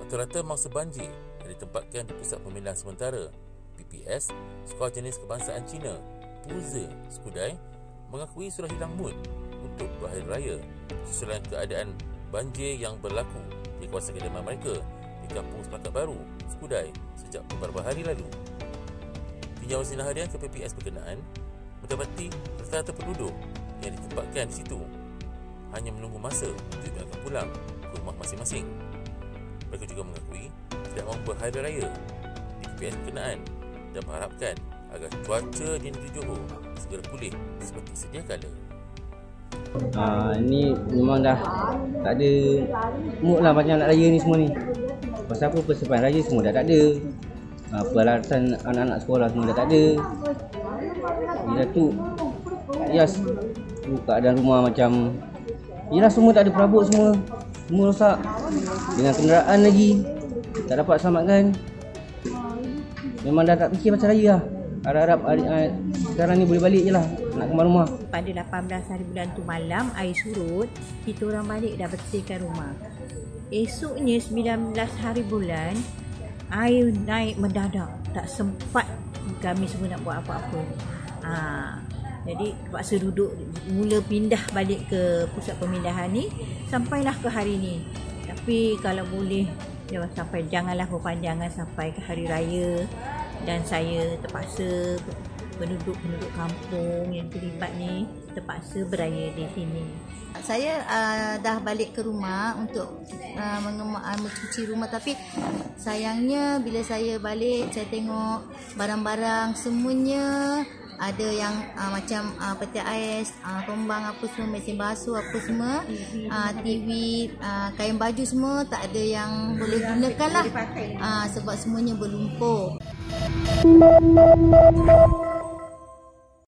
Rata-rata mangsa banjir yang ditempatkan di Pusat Pemindahan Sementara PPS Sekolah Jenis Kebangsaan Cina Puze Skudai mengakui sudah hilang mood untuk berhari raya susulan keadaan banjir yang berlaku di kawasan kediaman mereka di Kampung Sepakat Baru Skudai sejak beberapa hari lalu. Tinjauan sinar harian ke PPS berkenaan mendapati rata-rata penduduk yang ditempatkan di situ hanya menunggu masa untuk diberangkat pulang ke rumah masing-masing. Mereka juga mengakui tidak mahu berhari raya di PPS berkenaan dan mengharapkan agar cuaca di negeri Johor segera pulih seperti sedia kala. Ini memang dah tak ada mood lah macam nak raya ni semua ni. Pasal apa, persiapan raya semua dah tak ada. Peralatan anak-anak sekolah semua dah tak ada. Bila tu yes, keadaan rumah macam yelah, semua tak ada perabot, semua rosak. Dengan kenderaan lagi tak dapat selamatkan. Memang dah tak fikir macam raya lah. Harap-harap sekarang ni boleh balik je lah nak kembali rumah. Pada 18 hari bulan tu malam air surut, kita orang balik dah bersihkan rumah. Esoknya 19 hari bulan air naik mendadak, tak sempat kami semua nak buat apa-apa. Jadi terpaksa duduk, mula pindah balik ke pusat pemindahan ni sampailah ke hari ni. Tapi kalau boleh janganlah berpanjangan sampai ke hari raya. Dan saya terpaksa, penduduk kampung yang terlibat ni terpaksa beraya di sini. Saya dah balik ke rumah untuk mencuci rumah, tapi sayangnya bila saya balik saya tengok barang-barang semuanya ada yang macam peti ais, tombang apa semua, mesin basuh apa semua, TV, kain baju semua tak ada yang boleh gunakan lah, sebab semuanya berlumpur.